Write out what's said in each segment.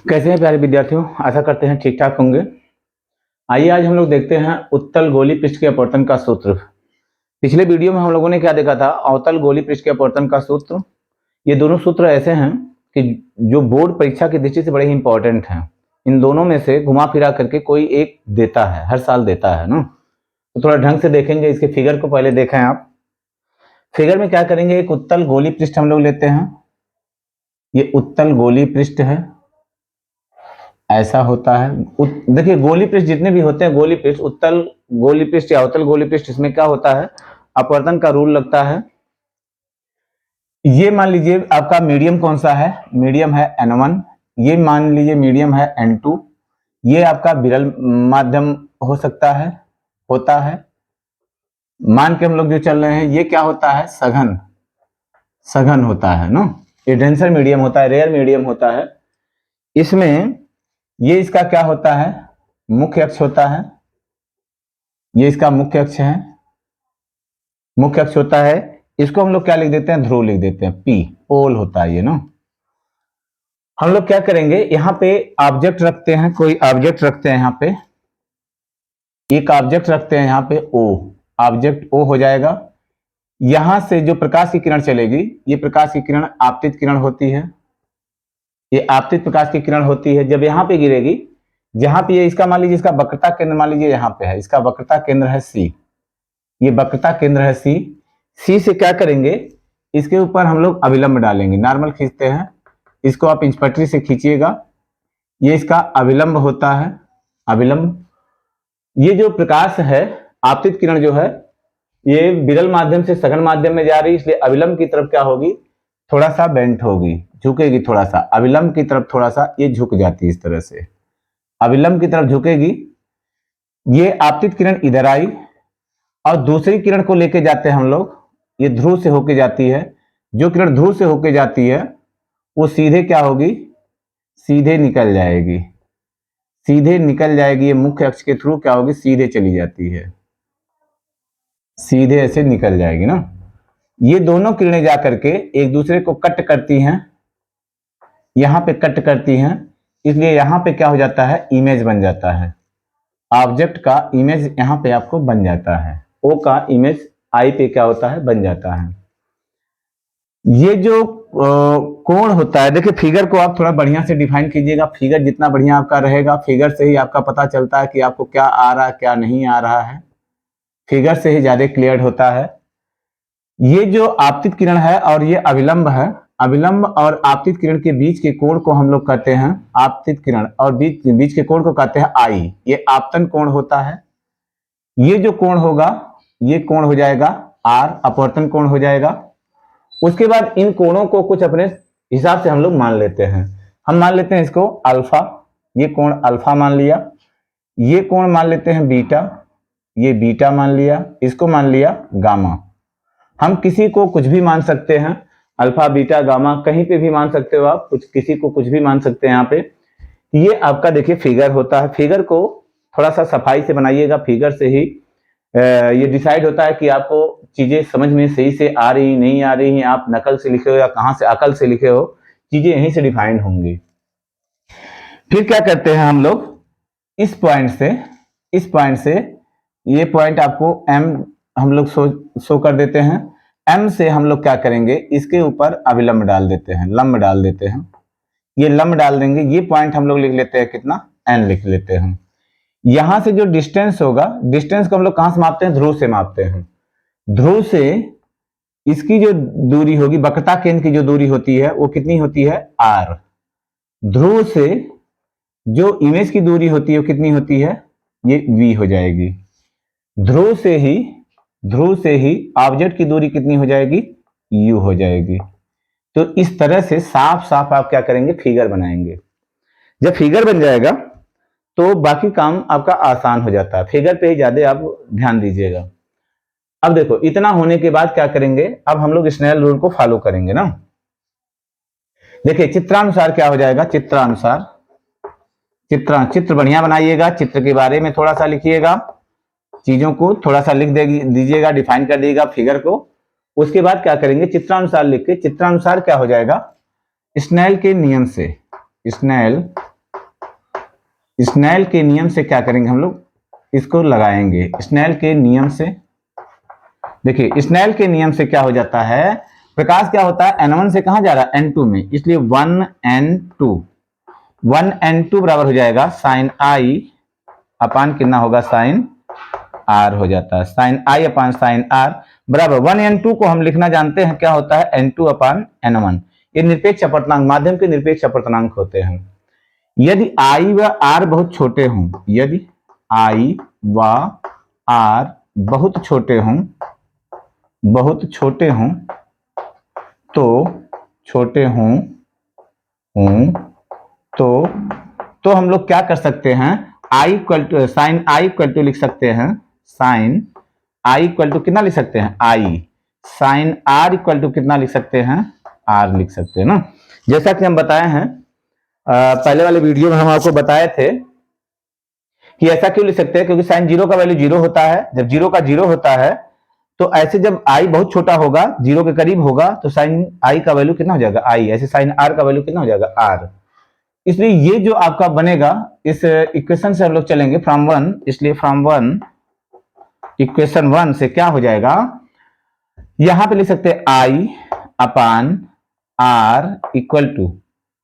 कैसे हैं प्यारे विद्यार्थियों, आशा करते हैं ठीक ठाक होंगे। आइए आज हम लोग देखते हैं उत्तल गोली पृष्ठ के अपवर्तन का सूत्र। पिछले वीडियो में हम लोगों ने क्या देखा था, अवतल गोली पृष्ठ के अपवर्तन का सूत्र। ये दोनों सूत्र ऐसे हैं कि जो बोर्ड परीक्षा की दृष्टि से बड़े ही इंपॉर्टेंट हैं। इन दोनों में से घुमा फिरा करके कोई एक देता है, हर साल देता है ना। तो थोड़ा ढंग से देखेंगे। इसके फिगर को पहले देखें आप। फिगर में क्या करेंगे, एक उत्तल गोली पृष्ठ हम लोग लेते हैं। ये उत्तल गोली पृष्ठ है, ऐसा होता है। देखिए गोली पृष्ठ जितने भी होते हैं, गोली पृष्ठ, उत्तल गोली पृष्ठ या अवतल गोली पृष्ठ, इसमें क्या होता है, अपवर्तन का रूल लगता है। ये मान लीजिए आपका मीडियम कौन सा है, मीडियम है N1। ये मान लीजिए मीडियम है N2। ये आपका विरल माध्यम हो सकता है, होता है। मान के हम लोग जो चल रहे हैं, ये क्या होता है, सघन, सघन होता है ना। ये डेंसर मीडियम होता है, रेयर मीडियम होता है। इसमें ये इसका क्या होता है, मुख्य अक्ष होता है। ये इसका मुख्य अक्ष है, मुख्य अक्ष होता है। इसको हम लोग क्या लिख देते हैं, ध्रुव लिख देते हैं, P, पोल होता है ये ना। हम लोग क्या करेंगे, यहाँ पे ऑब्जेक्ट रखते हैं, कोई ऑब्जेक्ट रखते हैं यहाँ पे, एक ऑब्जेक्ट रखते हैं यहाँ पे O, ऑब्जेक्ट O हो जाएगा। यहां से जो प्रकाश की किरण चलेगी, ये प्रकाश की किरण आपतित किरण होती है। ये आपतित प्रकाश की किरण होती है। जब यहाँ पे गिरेगी, जहां पे ये इसका मान लीजिए, इसका वक्रता केंद्र मान लीजिए यहाँ पे है, इसका वक्रता केंद्र है C, ये वक्रता केंद्र है C। C से क्या करेंगे, इसके ऊपर हम लोग अभिलंब डालेंगे, नॉर्मल खींचते हैं। इसको आप इंचपटरी से खींचिएगा, ये इसका अभिलंब होता है, अभिलंब। ये जो प्रकाश है, आपतित किरण जो है, ये विरल माध्यम से सघन माध्यम में जा रही है, इसलिए अभिलंब की तरफ क्या होगी, थोड़ा सा बेंट होगी, झुकेगी थोड़ा सा, अभिलंब की तरफ थोड़ा सा ये झुक जाती है, इस तरह से अभिलंब की तरफ झुकेगी। ये आपतित किरण इधर आई और दूसरी किरण को लेके जाते हैं हम लोग, ये ध्रुव से होके जाती है। जो किरण ध्रुव से होके जाती है वो सीधे क्या होगी, सीधे निकल जाएगी, सीधे निकल जाएगी। ये मुख्य अक्ष के थ्रू क्या होगी, सीधे चली जाती है, सीधे ऐसे निकल जाएगी ना। ये दोनों किरणें जा करके एक दूसरे को कट करती हैं, यहां पे कट करती हैं, इसलिए यहां पे क्या हो जाता है, इमेज बन जाता है। ऑब्जेक्ट का इमेज यहां पे आपको बन जाता है, ओ का इमेज आई पे क्या होता है, बन जाता है। ये जो कोण होता है, देखिए फिगर को आप थोड़ा बढ़िया से डिफाइन कीजिएगा। फिगर जितना बढ़िया आपका रहेगा, फिगर से ही आपका पता चलता है कि आपको क्या आ रहा है, क्या नहीं आ रहा है। फिगर से ही ज्यादा क्लियर होता है। ये जो आपतित किरण है और ये अभिलंब है, अभिलंब और आपतित किरण के बीच के कोण को हम लोग कहते हैं, आपतित किरण और बीच के कोण को कहते हैं आई। ये आपतन कोण होता है। ये जो कोण होगा, ये कोण हो जाएगा R, अपवर्तन कोण हो जाएगा। उसके बाद इन कोणों को कुछ अपने हिसाब से हम लोग मान लेते हैं। हम मान लेते हैं इसको अल्फा, ये कोण अल्फा मान लिया। ये कोण मान लेते हैं बीटा, ये बीटा मान लिया। इसको मान लिया गामा। हम किसी को कुछ भी मान सकते हैं, अल्फा बीटा गामा कहीं पे भी मान सकते हो आप, कुछ किसी को कुछ भी मान सकते हैं यहाँ पे। ये आपका देखिए फिगर होता है। फिगर को थोड़ा सा सफाई से बनाइएगा, फिगर से ही ये डिसाइड होता है कि आपको चीजें समझ में सही से आ रही नहीं आ रही हैं, आप नकल से लिखे हो या कहां से अकल से लिखे हो, चीजें यहीं से डिफाइन होंगी। फिर क्या करते हैं हम लोग, इस पॉइंट से ये पॉइंट आपको M हम लोग शो कर देते हैं। M से हम लोग क्या करेंगे, इसके ऊपर अभिलंब डाल देते हैं, लंब डाल देते हैं। ये लंब डाल देंगे, ये पॉइंट हम लोग लिख लेते हैं कितना, N लिख लेते हैं। यहां से जो डिस्टेंस होगा, डिस्टेंस को हम लोग कहां से मापते हैं, ध्रुव से मापते हैं। ध्रुव से इसकी जो दूरी होगी, वक्रता केंद्र की जो दूरी होती है वो कितनी होती है, R। ध्रुव से जो इमेज की दूरी होती है वो कितनी होती है, ये V हो जाएगी। ध्रुव से ही ऑब्जेक्ट की दूरी कितनी हो जाएगी, U हो जाएगी। तो इस तरह से साफ साफ आप क्या करेंगे, फिगर बनाएंगे। जब फिगर बन जाएगा तो बाकी काम आपका आसान हो जाता है। फिगर पे ही ज्यादा आप ध्यान दीजिएगा। अब देखो, इतना होने के बाद क्या करेंगे, अब हम लोग स्नेल रूल को फॉलो करेंगे ना। देखिए चित्रानुसार क्या हो जाएगा, चित्रानुसार, चित्र बढ़िया बनाइएगा, चित्र के बारे में थोड़ा सा लिखिएगा, चीजों को थोड़ा सा लिख दीजिएगा, डिफाइन कर दीजिएगा फिगर को। उसके बाद क्या करेंगे, चित्रानुसार लिख के, चित्रानुसार क्या हो जाएगा, स्नेल के नियम से, स्नेल के नियम से क्या करेंगे हम लोग, इसको लगाएंगे स्नेल के नियम से। देखिए स्नेल के नियम से क्या हो जाता है, प्रकाश क्या होता है, n1 से कहां जा रहा है, n2 में, इसलिए 1n2 बराबर हो जाएगा साइन आई अपान कितना होगा, साइन आर हो जाता है। Sine i upon sine r बराबर 1n2 को हम लिखना जानते हैं क्या होता है, n2 अपान n1। ये निरपेक्ष अपवर्तनांक, माध्यम के निरपेक्ष अपवर्तनांक होते हैं। यदि आई व आर बहुत छोटे हों, यदि आई व आर बहुत छोटे हों, तो हम लोग क्या कर सकते हैं, I equal to sine I equal to लिख सकते हैं, साइन आई इक्वल टू कितना लिख सकते हैं, आई। साइन आर इक्वल टू कितना लिख सकते हैं, आर लिख सकते हैं ना। जैसा कि हम बताए हैं पहले वाले वीडियो में हम आपको बताए थे कि ऐसा क्यों लिख सकते हैं, क्योंकि साइन जीरो का वैल्यू जीरो होता है। जब जीरो का जीरो होता है तो ऐसे जब आई बहुत छोटा होगा, जीरो के करीब होगा, तो साइन आई का वैल्यू कितना हो जाएगा, आई। ऐसे साइन आर का वैल्यू कितना हो जाएगा, आर। इसलिए ये जो आपका बनेगा, इस इक्वेशन से हम लोग चलेंगे फ्रॉम वन, इसलिए फ्रॉम वन इक्वेशन वन से क्या हो जाएगा, यहां पे लिख सकते हैं आई upon R equal to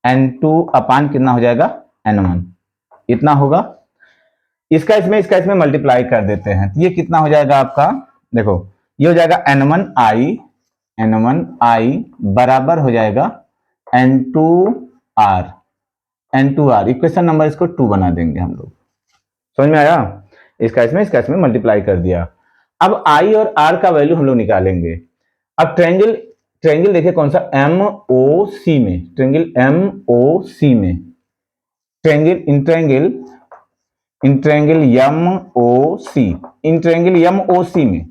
n2 अपान कितना हो जाएगा, n1, इतना होगा। इसका इसमें मल्टीप्लाई कर देते हैं, तो ये कितना हो जाएगा आपका, देखो ये हो जाएगा n1i बराबर हो जाएगा n2r। इक्वेशन नंबर इसको 2 बना देंगे हम लोग। समझ में आया, इसका इसमें मल्टीप्लाई कर दिया। अब आई और आर का वैल्यू हम लोग निकालेंगे। अब ट्रायंगल देखिए कौन सा, MOC में, ट्रायंगल MOC में, triangle in triangle MOC, in triangle MOC में,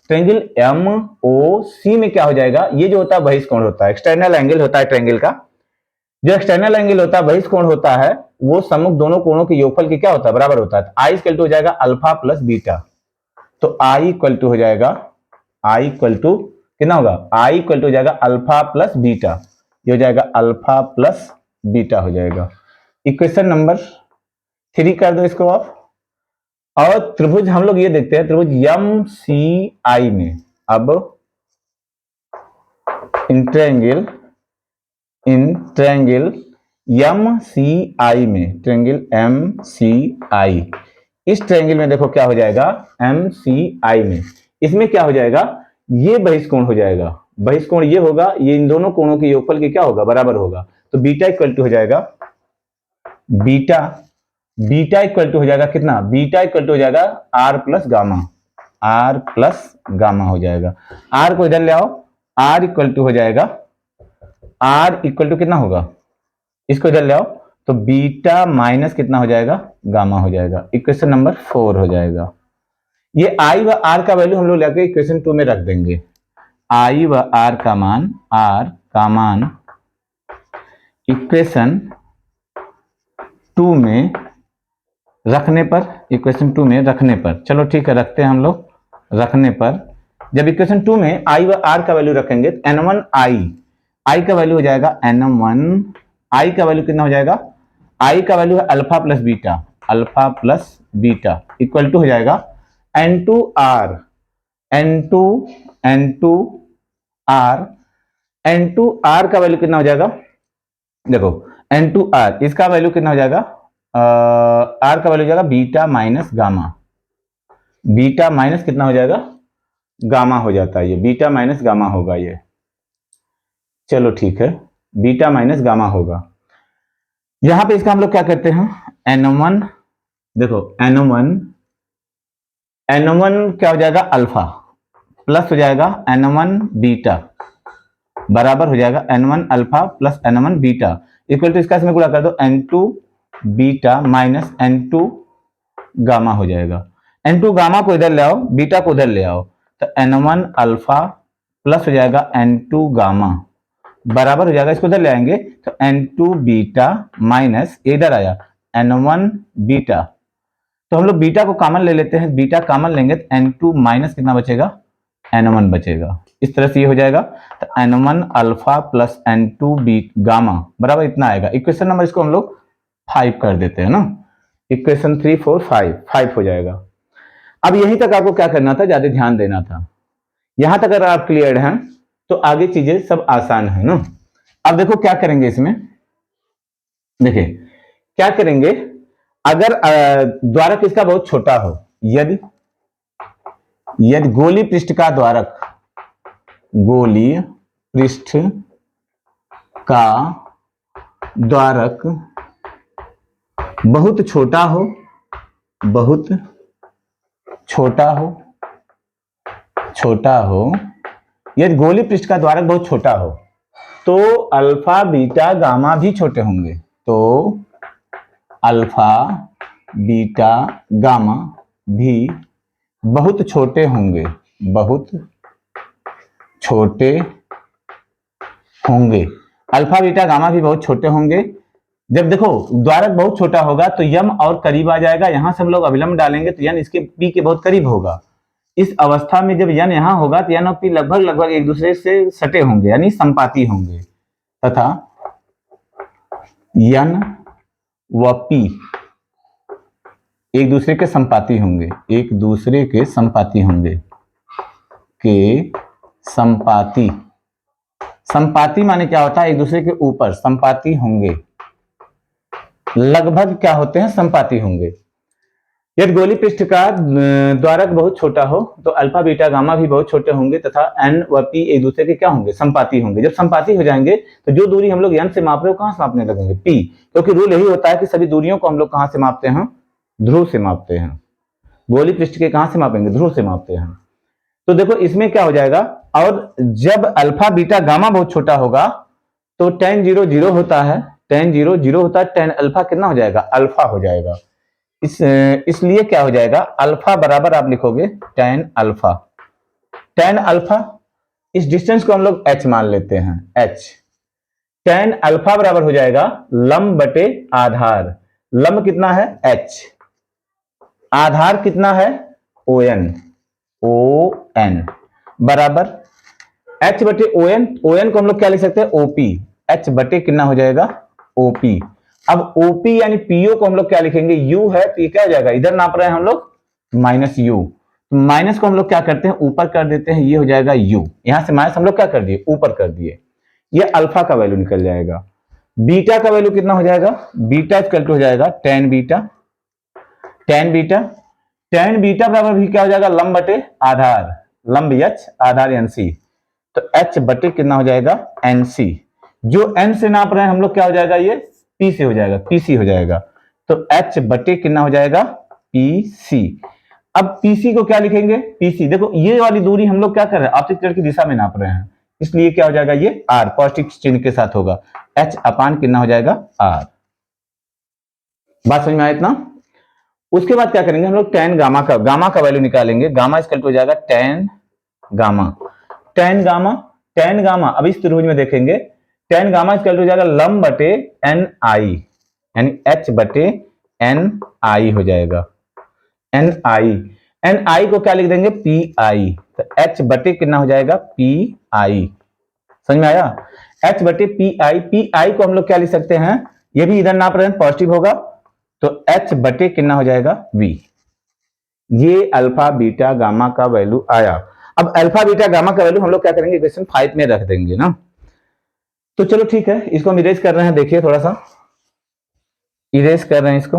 ट्रायंगल MOC में क्या हो जाएगा, ये जो होता है बहिष्कोण होता है, एक्सटर्नल एंगल होता है ट्रायंगल का। जो एक्सटर्नल एंगल होता है, बहिष्कोण होता है, वो सम्मुख दोनों कोणों के योगफल के क्या होता है, बराबर होता है। आई इक्वल टू हो जाएगा अल्फा प्लस बीटा, तो आई इक्वल टू हो जाएगा, आई इक्वल टू कितना होगा, आई इक्वल टू हो जाएगा अल्फा प्लस बीटा, ये हो जाएगा अल्फा प्लस बीटा हो जाएगा। इक्वेशन नंबर 3 कर दो इसको आप। और त्रिभुज हम लोग ये देखते हैं, त्रिभुज MCI में, अब इन ट्रायंगल MCI में, ट्रायंगल MCI, इस ट्रायंगल में देखो क्या हो जाएगा, MCI में, इसमें क्या हो जाएगा, ये बहिष्कोण हो जाएगा। बहिष्कोण ये होगा, ये इन दोनों कोणों के योगफल के क्या होगा, बराबर होगा। तो बीटा इक्वल टू हो जाएगा, बीटा इक्वल टू हो जाएगा कितना, बीटा इक्वल टू हो जाएगा आर प्लस गामा हो जाएगा। आर को इधर ले आओ, आर इक्वल टू हो जाएगा, आर इक्वल टू कितना होगा, इसको इधर ले आओ, तो बीटा माइनस कितना हो जाएगा, गामा हो जाएगा। इक्वेशन नंबर 4 हो जाएगा। ये आई व आर का वैल्यू हम लोग लेके इक्वेशन 2 में रख देंगे। आई व आर का मान इक्वेशन 2 में रखने पर, इक्वेशन 2 में रखने पर, चलो ठीक है रखते हैं हम लोग। रखने पर जब इक्वेशन 2 में आई व आर का वैल्यू रखेंगे, आई का वैल्यू हो जाएगा n1, आई का वैल्यू कितना हो जाएगा, आई का वैल्यू है alpha plus beta equal to हो जाएगा n2r का वैल्यू कितना हो जाएगा, देखो n2r, इसका वैल्यू कितना हो जाएगा, r का वैल्यू हो जाएगा beta minus gamma, beta minus कितना हो जाएगा, गामा हो जाता है, ये बीटा माइनस गामा होगा ये। चलो ठीक है, बीटा माइनस गामा होगा। यहां पे इसका हम लोग क्या करते हैं, n1, देखो n1 क्या हो जाएगा, अल्फा प्लस हो जाएगा n1 बीटा बराबर हो जाएगा n1 alpha plus n1 beta equal to, इसका इसमें गुणा कर दो, n2 beta minus n2 gamma हो जाएगा। n2 गामा को इधर ले आओ, बीटा को उधर ले आओ, तो n1 अल्फा प्लस हो जाएगा n2 गामा बराबर हो जाएगा, इसको इधर ले आएंगे तो n2 बीटा माइनस इधर आया n1 बीटा, तो हम लोग बीटा को कॉमन ले लेते हैं, बीटा कॉमन लेंगे तो n2 माइनस कितना बचेगा, n1 बचेगा। इस तरह से ये हो जाएगा। तो n1 alpha plus n2 B gamma बराबर इतना आएगा। इक्वेशन नंबर इसको हम लोग 5 कर देते हैं ना, इक्वेशन 3 4 5 हो जाएगा। अब यहीं तक आपको क्या करना था, ज्यादा ध्यान देना था। यहां तक अगर आप क्लियर हैं तो आगे चीजें सब आसान है ना। अब देखो क्या करेंगे इसमें, देखिए क्या करेंगे, अगर द्वारक इसका बहुत छोटा हो, यदि गोली पृष्ठ का द्वारक, गोली पृष्ठ का द्वारक बहुत छोटा हो, बहुत छोटा हो, यदि गोली पृष्ठ का द्वारक बहुत छोटा हो तो अल्फा बीटा गामा भी छोटे होंगे। तो अल्फा बीटा गामा भी बहुत छोटे होंगे, बहुत छोटे होंगे। अल्फा बीटा गामा भी बहुत छोटे होंगे। जब देखो द्वारक बहुत छोटा होगा तो यम और करीब आ जाएगा, यहां से हम लोग अभिलंब डालेंगे तो यन इसके पी के बहुत करीब होगा। इस अवस्था में जब यन यहां होगा तो यन और पी लगभग एक दूसरे से सटे होंगे, यानी संपाती होंगे, तथा यन व पी एक दूसरे के संपाती होंगे, एक दूसरे के संपाती होंगे, के संपाती। संपाती माने क्या होता है, एक दूसरे के ऊपर संपाती होंगे, लगभग क्या होते हैं, संपाती होंगे। यदि गोली पृष्ठ का द्वारक बहुत छोटा हो तो अल्फा बीटा गामा भी बहुत छोटे होंगे तथा एन व पी एक दूसरे के क्या होंगे, संपाती होंगे। जब संपाती हो जाएंगे तो जो दूरी हम लोग एन से माप रहे हो कहां से मापने लगेंगे, पी, क्योंकि रूल यही होता है कि सभी दूरियों को हम लोग कहां से मापते हैं, ध्रुव से मापते हैं। गोली पृष्ठ के कहां से मापेंगे, ध्रुव से मापते हैं। तो देखो इसमें क्या हो जाएगा, और जब अल्फा बीटा गामा बहुत छोटा होगा तो tan 0 0 होता है, tan 0 0 होता है, tan अल्फा कितना हो जाएगा, अल्फा हो जाएगा। इसलिए क्या हो जाएगा, अल्फा बराबर आप लिखोगे tan अल्फा। tan अल्फा इस डिस्टेंस को हम लोग h मान लेते हैं, h। tan अल्फा बराबर हो जाएगा लंब बटे आधार। लंब कितना है, h, आधार कितना है, ON, ON बराबर h बटे ON। ON को हम लोग क्या लिख सकते हैं, OP। h बटे कितना हो जाएगा, OP। अब OP यानी PO को हम लोग क्या लिखेंगे, U है तो ये क्या हो जाएगा, इधर नाप रहे हैं हम लोग माइनस U, माइनस को हम लोग क्या करते हैं, ऊपर कर देते हैं, ये हो जाएगा U। यहां से माइनस हम लोग क्या कर दिए, ऊपर कर दिए। ये अल्फा का वैल्यू निकल जाएगा। बीटा का वैल्यू कितना हो जाएगा, बीटा इक्वल टू हो जाएगा tan beta. tan beta, tan beta बराबर भी क्या हो जाएगा, लंब बटे आधार, लंब H आधार NC। तो H बटे कितना हो जाएगा, NC। जो N से नाप रहे हैं हम लोग क्या हो जाएगा, ये P से हो जाएगा, PC हो जाएगा। तो H बटे कितना हो जाएगा, PC। अब PC को क्या लिखेंगे, PC। देखो ये वाली दूरी हम लोग क्या कर रहे हैं, ऑप्टिक की दिशा में नाप रहे हैं, इसलिए क्या हो जाएगा, ये R पॉजिटिव चिन्ह के साथ होगा। H अपान कितना हो जाएगा, R। बात समझ में आया इतना। उसके बाद क्या करेंगे हम लोग, tan गामा का वैल्यू निकालेंगे। गामा इक्वल टू हो जाएगा tan गामा। tan गामा अब इस त्रिभुज में देखेंगे, tan गामा इक्वल टू हो जाएगा लंब बटे NI, यानी H बटे NI हो जाएगा, NI को क्या लिख देंगे, PI। तो H बटे कितना हो जाएगा, PI। समझ में आया, H बटे PI को हम लोग क्या लिख सकते हैं, ये भी इधर नाप रहे हैं, पॉजिटिव होगा, तो H बटे कितना हो जाएगा, V। ये अल्फा बीटा गामा का वैल्यू आया। अब अल्फा बीटा गामा का वैल्यू हम लोग क्या करेंगे, इक्वेशन 5 में रख देंगे ना। तो चलो ठीक है, इसको हम इरेज कर रहे हैं, देखिए थोड़ा सा इरेज कर रहे हैं इसको।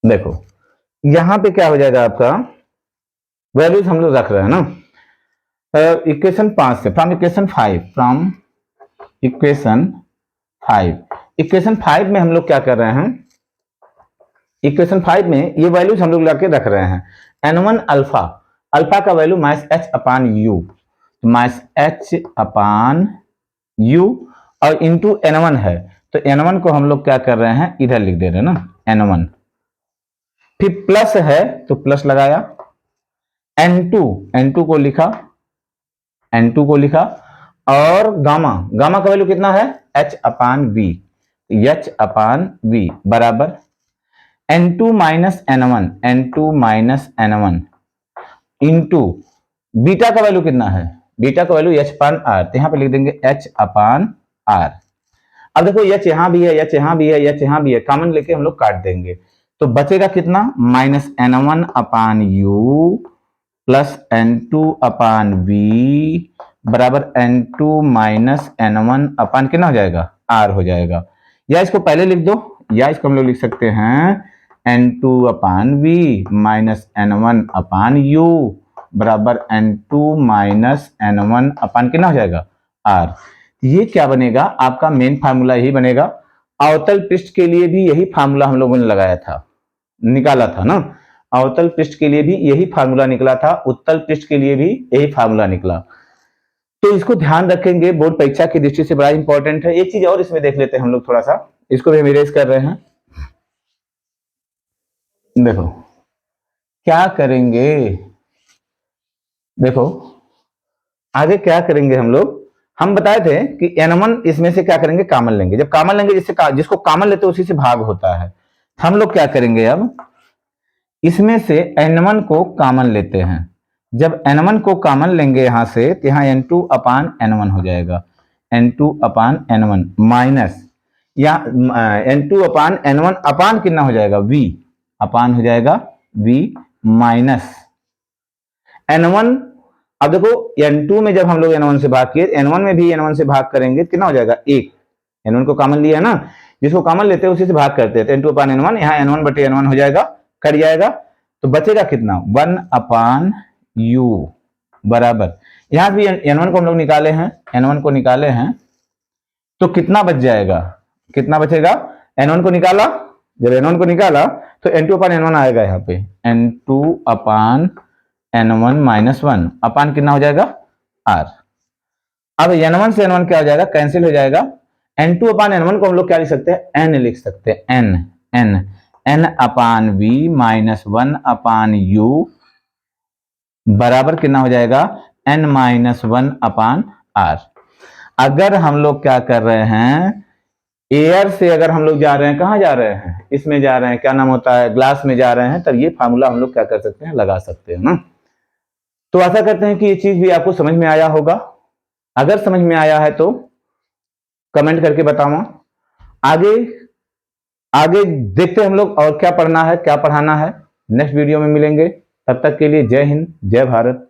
देखो यहां पे क्या हो जाएगा, आपका वैल्यूज हम लोग रख रहे हैं ना, इक्वेशन 5 से, फ्रॉम इक्वेशन 5 इक्वेशन 5 में हम लोग क्या कर रहे हैं, इक्वेशन 5 में ये वैल्यूज हम लोग लाके रख रहे हैं। n1 अल्फा का वैल्यू -h अपान u, -h अपान u और इंटू n1 है, तो n1 को हम लोग क्या कर रहे हैं, इधर लिख दे रहे हैं ना, n1। फिर प्लस है तो प्लस लगाया, n2 को लिखा और गामा का वैल्यू कितना है, h अपान v बराबर n2 minus n1 into beta का वैल्यू कितना है, बीटा का वैल्यू एच अपान आर, तो यहाँ पे लिख देंगे एच अपान आर। अब देखो एच यहाँ भी है, एच यहाँ भी है, एच यहाँ भी है, कॉमन लेके हम लोग काट देंगे, तो बचेगा कितना, minus n1 upon u plus n2 upon v बराबर n2 माइनस n1 अपान कितना हो जाएगा, r हो जाएगा। या इसको पहले लिख दो, या इसको हम लोग लिख सकते हैं n2 upon v minus n1 upon u बराबर n2 माइनस n1 अपान कितना हो जाएगा, r। ये क्या बनेगा, आपका मेन फार्मूला यही बनेगा। अवतल पृष्ठ के लिए भी यही फार्मूला हम लोगों ने लगाया था, निकाला था ना। अवतल पृष्ठ के लिए भी यही फार्मूला निकला था, उत्तल पृष्ठ के लिए भी यही फार्मूला निकला। तो इसको ध्यान रखेंगे, बोर्ड परीक्षा की दृष्टि से बड़ा इंपॉर्टेंट है। एक चीज और इसमें देख लेते हैं हम लोग थोड़ा सा, इसको भी हम इरेज कर रहे हैं। देखो क्या करेंगे, देखो आगे क्या करेंगे हम लोग, हम बताए थे कि n1 इसमें से क्या करेंगे, कॉमन लेंगे। जब कॉमन लेंगे, जिसको कॉमन लेते हैं उसी से भाग होता है। हम लोग क्या करेंगे, अब इसमें से n1 को कॉमन लेते हैं। जब n1 को कॉमन लेंगे यहां से, तो यहाँ n2 अपान n1 हो जाएगा, n2 अपान n1 माइनस, या n2 अपान n1 अपान कितना हो जाएगा, v अपान हो जाएगा v माइनस n1। अब देखो n2 में जब हम लोग n1 से भाग किए, n1 में भी n1 से भाग करेंगे, कितना हो जाएगा, 1। n1 को कॉमन लिया है ना, जिसको कॉमन लेते हैं उसी से भाग करते हैं, n2 अपान n1, यहाँ n1 बटे n1 हो जाएगा, कट जाएगा, तो बचेगा कितना, 1 अपान u बराबर, यहाँ भी n1 को हम लोग निकाले हैं, n1 को निकाले हैं, तो कितना बच जाएगा, कितना बचेगा, n1 को निकाला, जब n1 को निकाला तो n2 अपान n1 आएगा, यहाँ पे n2 अपान n1 माइनस 1 अपान कितना हो जाएगा, r। अब n1 से n1 क्या हो जाएगा, कैंसिल हो जाएगा। n2 अपान n1 को हम लोग क्या लिख सकते हैं, n लिख सकते हैं, n अपान v माइनस 1 अपान u बराबर कितना हो जाएगा, n माइनस 1 अपान r। अगर हम लोग क्या कर रहे हैं, एयर से अगर हम लोग जा रहे हैं, कहाँ जा रहे हैं, इसमें जा रहे हैं, क्या नाम होता है, ग्लास में जा रहे हैं, तब ये फार्मूला हम लोग क्या कर सकते हैं, लगा सकते हैं ना। तो आशा करते हैं कि ये चीज भी आपको समझ में आया होगा। अगर समझ में आया है तो कमेंट करके बताओ। आगे आगे देखते हैं हम लोग और क्या पढ़ना है, क्या पढ़ाना है, नेक्स्ट वीडियो में मिलेंगे। तब तक के लिए जय हिंद, जय भारत।